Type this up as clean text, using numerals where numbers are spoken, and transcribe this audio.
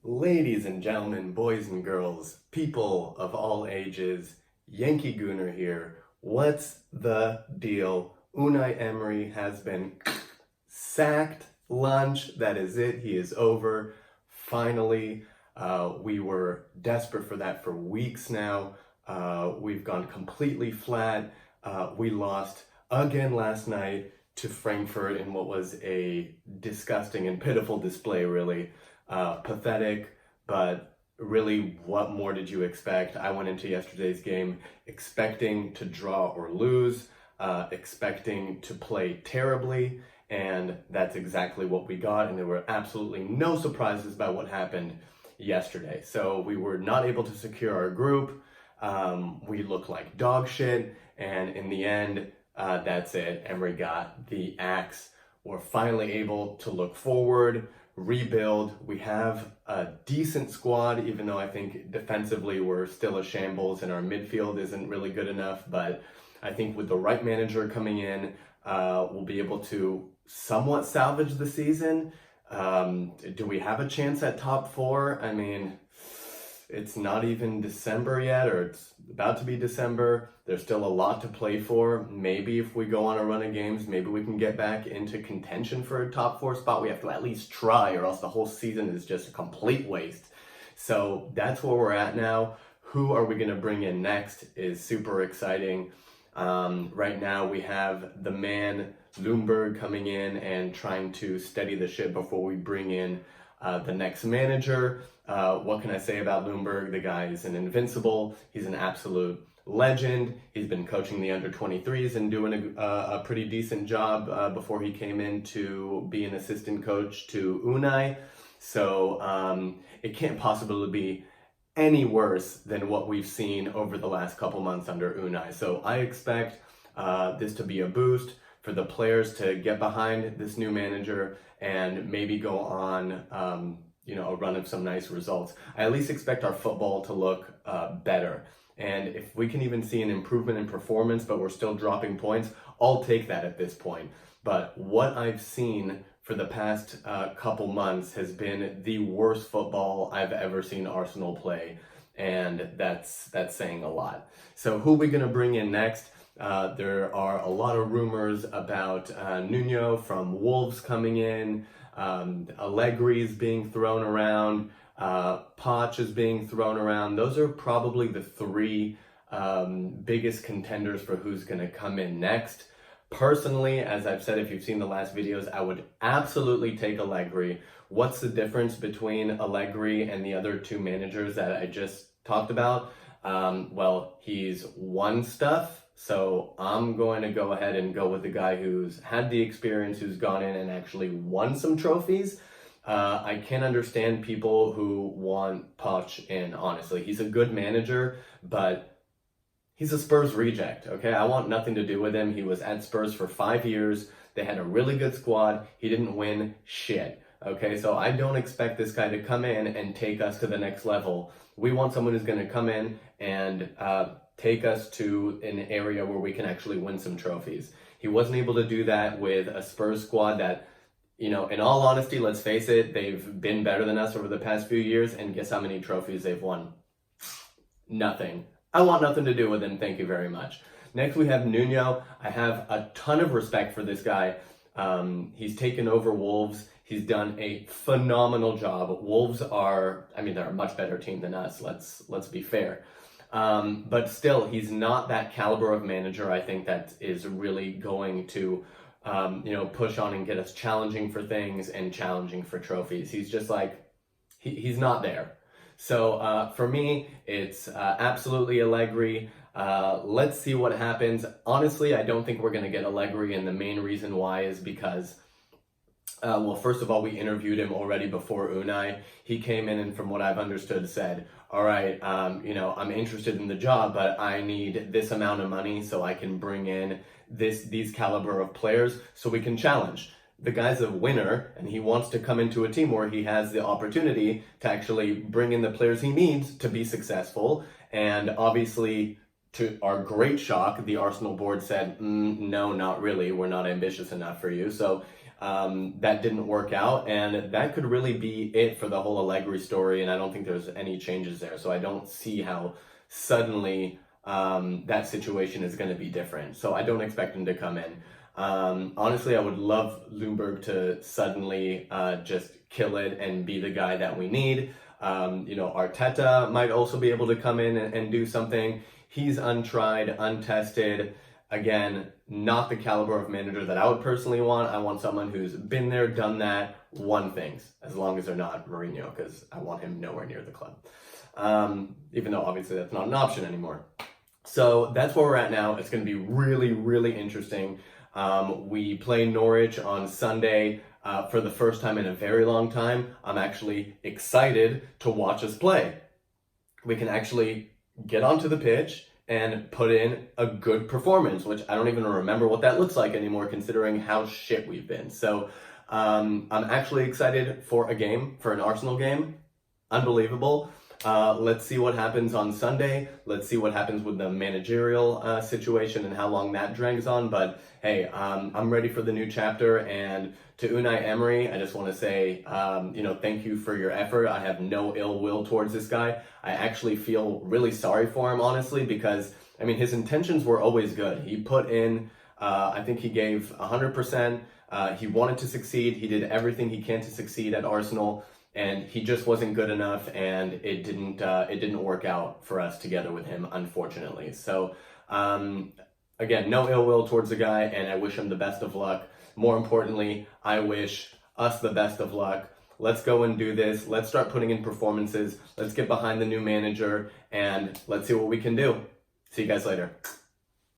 Ladies and gentlemen, boys and girls, people of all ages, Yankee Gooner here. What's the deal? UNAI Emery has been sacked. Lunch, that is it. He is over. Finally, we were desperate for that for weeks now. We've gone completely flat. We lost again last night to Frankfurt in what was a disgusting and pitiful display, really. Pathetic, but really, what more did you expect? I went into yesterday's game expecting to draw or lose, expecting to play terribly, and that's exactly what we got, and there were absolutely no surprises by what happened yesterday. So we were not able to secure our group. We looked like dog shit, and in the end, that's it. Emery got the axe. We're finally able to look forward, rebuild. We have a decent squad, even though I think defensively we're still a shambles and our midfield isn't really good enough. But I think with the right manager coming in, we'll be able to somewhat salvage the season. Do we have a chance at top four? I mean, it's not even December yet, or it's about to be December. There's still a lot to play for. Maybe if we go on a run of games, maybe we can get back into contention for a top four spot. We have to at least try, or else the whole season is just a complete waste. So that's where we're at now. Who are we going to bring in next is super exciting. Right now we have the man Lundberg coming in and trying to steady the ship before we bring in the next manager. What can I say about Lundberg? The guy is an invincible. He's an absolute legend. He's been coaching the under-23s and doing a pretty decent job before he came in to be an assistant coach to UNAI. So it can't possibly be any worse than what we've seen over the last couple months under UNAI. So I expect this to be a boost for the players to get behind this new manager and maybe go on a run of some nice results. I at least expect our football to look better. And if we can even see an improvement in performance, but we're still dropping points, I'll take that at this point. But what I've seen for the past couple months has been the worst football I've ever seen Arsenal play. And that's saying a lot. So who are we going to bring in next? There are a lot of rumors about Nuno from Wolves coming in. Allegri is being thrown around. Poch is being thrown around. Those are probably the three biggest contenders for who's going to come in next. Personally, as I've said, if you've seen the last videos, I would absolutely take Allegri. What's the difference between Allegri and the other two managers that I just talked about? Well, he's won stuff. So I'm going to go ahead and go with the guy who's had the experience, who's gone in and actually won some trophies. I can understand people who want Poch in, honestly. He's a good manager, but he's a Spurs reject, okay? I want nothing to do with him. He was at Spurs for 5 years. They had a really good squad. He didn't win shit, okay? So I don't expect this guy to come in and take us to the next level. We want someone who's going to come in and take us to an area where we can actually win some trophies. He wasn't able to do that with a Spurs squad that, in all honesty, let's face it, they've been better than us over the past few years, and guess how many trophies they've won? Nothing. I want nothing to do with him, thank you very much. Next we have Nuno. I have a ton of respect for this guy. He's taken over Wolves. He's done a phenomenal job. Wolves are, they're a much better team than us, let's be fair. But still, he's not that caliber of manager, I think, that is really going to, push on and get us challenging for things and challenging for trophies. He's just like, he's not there. So for me, it's absolutely Allegri. Let's see what happens. Honestly, I don't think we're going to get Allegri, and the main reason why is because first of all, we interviewed him already before UNAI. He came in and from what I've understood said, all right, I'm interested in the job, but I need this amount of money so I can bring in these caliber of players so we can challenge. The guy's a winner and he wants to come into a team where he has the opportunity to actually bring in the players he needs to be successful. And obviously, to our great shock, the Arsenal board said, no, not really. We're not ambitious enough for you. So that didn't work out, and that could really be it for the whole Allegri story, and I don't think there's any changes there. So I don't see how suddenly that situation is going to be different. So I don't expect him to come in. Honestly, I would love Ljungberg to suddenly just kill it and be the guy that we need. Arteta might also be able to come in and do something. He's untried, untested. Again, not the caliber of manager that I would personally want. I want someone who's been there, done that, won things, as long as they're not Mourinho, because I want him nowhere near the club. Even though obviously that's not an option anymore. So that's where we're at now. It's going to be really, really interesting. We play Norwich on Sunday for the first time in a very long time. I'm actually excited to watch us play. We can actually get onto the pitch and put in a good performance, which I don't even remember what that looks like anymore, considering how shit we've been. So I'm actually excited for an Arsenal game. Unbelievable. Let's see what happens on Sunday. Let's see what happens with the managerial situation and how long that drags on. But hey, I'm ready for the new chapter. And to UNAI Emery, I just want to say, thank you for your effort. I have no ill will towards this guy. I actually feel really sorry for him, honestly, because, his intentions were always good. He put in, I think he gave 100%. He wanted to succeed. He did everything he can to succeed at Arsenal. And he just wasn't good enough, and it didn't work out for us together with him, unfortunately. So, again, no ill will towards the guy, and I wish him the best of luck. More importantly, I wish us the best of luck. Let's go and do this. Let's start putting in performances. Let's get behind the new manager, and let's see what we can do. See you guys later.